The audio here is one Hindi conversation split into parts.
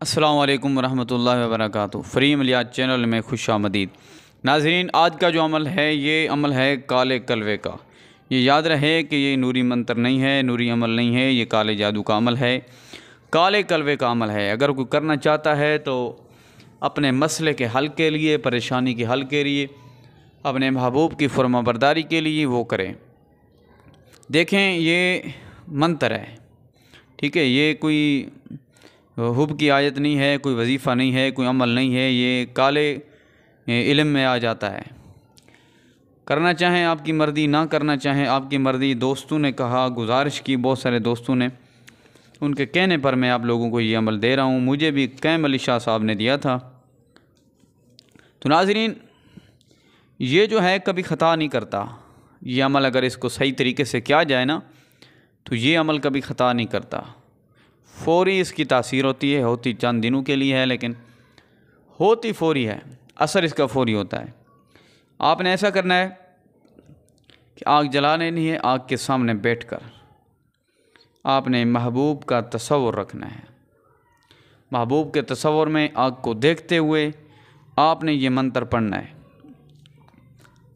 अस्सलामु अलैकुम वरहमतुल्लाहि वबरकातुहू। फ़री अमलियात चैनल में खुशामदीद। नाज़रीन, आज का जो अमल है ये अमल है काले कलवे का। ये याद रहे कि ये नूरी मंत्र नहीं है, नूरी अमल नहीं है, ये काले जादू का अमल है, काले कलवे का अमल है। अगर कोई करना चाहता है तो अपने मसले के हल के लिए, परेशानी के हल के लिए, अपने महबूब की फरमाबरदारी के लिए वो करें। देखें, ये मंत्र है, ठीक है। ये कोई हुब की आयत नहीं है, कोई वजीफ़ा नहीं है, कोई अमल नहीं है। ये काले इल्म में आ जाता है। करना चाहें आपकी मर्ज़ी, ना करना चाहें आपकी मर्ज़ी। दोस्तों ने कहा, गुजारिश की बहुत सारे दोस्तों ने, उनके कहने पर मैं आप लोगों को ये अमल दे रहा हूँ। मुझे भी कैम अली शाह साहब ने दिया था। तो नाज़रीन, ये जो है कभी ख़ता नहीं करता। ये अमल अगर इसको सही तरीके से किया जाए ना, तो ये अमल कभी ख़ता नहीं करता। फ़ौरी इसकी तासीर होती है, होती चंद दिनों के लिए है, लेकिन होती फ़ौरी है। असर इसका फ़ौरी होता है। आपने ऐसा करना है कि आग जलाने नहीं है, आग के सामने बैठकर आपने महबूब का तसव्वुर रखना है। महबूब के तसव्वुर में आग को देखते हुए आपने ये मंत्र पढ़ना है।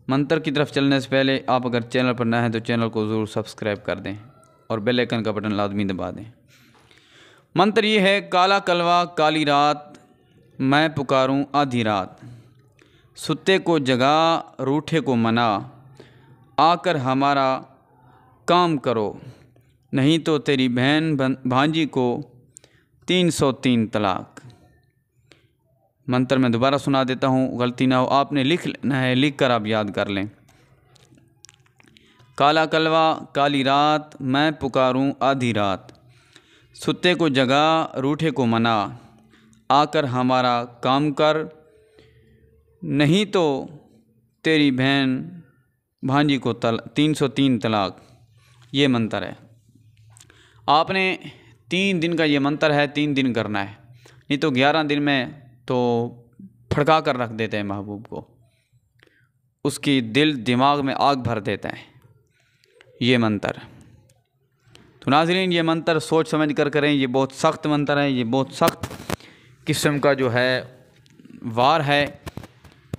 मंत्र की तरफ चलने से पहले आप अगर चैनल पर नए हैं तो चैनल को ज़रूर सब्सक्राइब कर दें और बेल आइकन का बटन लाजमी दबा दें। मंत्र ये है, काला कलवा काली रात मैं पुकारूं आधी रात, सुत्ते को जगा रूठे को मना, आकर हमारा काम करो, नहीं तो तेरी बहन भांजी को 303 तलाक। मंत्र मैं दोबारा सुना देता हूँ, गलती ना हो। आपने लिख लेना है, लिख कर आप याद कर लें। काला कलवा काली रात मैं पुकारूं आधी रात, सुत्ते को जगा रूठे को मना, आकर हमारा काम कर, नहीं तो तेरी बहन भांजी को 303 तलाक। ये मंत्र है। आपने 3 दिन का ये मंत्र है, 3 दिन करना है, नहीं तो 11 दिन में तो फड़का कर रख देते हैं महबूब को, उसकी दिल दिमाग में आग भर देता है ये मंत्र। तो नाज़रीन, ये मंत्र सोच समझ कर करें। ये बहुत सख्त मंत्र है, ये बहुत सख्त किस्म का जो है वार है।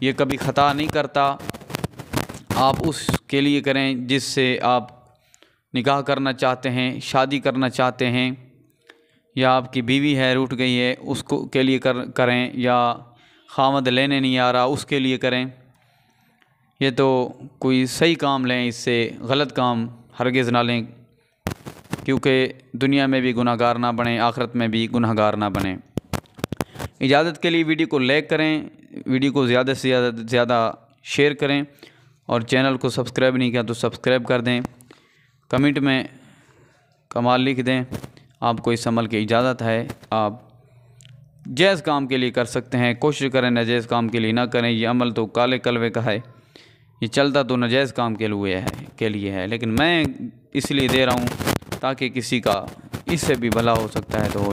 ये कभी ख़ता नहीं करता। आप उसके लिए करें जिससे आप निकाह करना चाहते हैं, शादी करना चाहते हैं, या आपकी बीवी है रूठ गई है उसको के लिए करें, या खामद लेने नहीं आ रहा उसके लिए करें। ये तो कोई सही काम लें, इससे गलत काम हरगिज़ ना लें, क्योंकि दुनिया में भी गुनाहगार ना बने, आखिरत में भी गुनाहगार ना बने। इजाज़त के लिए वीडियो को लाइक करें, वीडियो को ज़्यादा से ज़्यादा शेयर करें, और चैनल को सब्सक्राइब नहीं किया तो सब्सक्राइब कर दें। कमेंट में कमाल लिख दें। आपको इस अमल की इजाज़त है। आप जायज़ काम के लिए कर सकते हैं, कोशिश करें नाजायज़ काम के लिए ना करें। ये अमल तो काले कलवे का है, ये चलता तो नाजायज़ काम के लिए है, लेकिन मैं इसलिए दे रहा हूँ ताकि किसी का इससे भी भला हो सकता है तो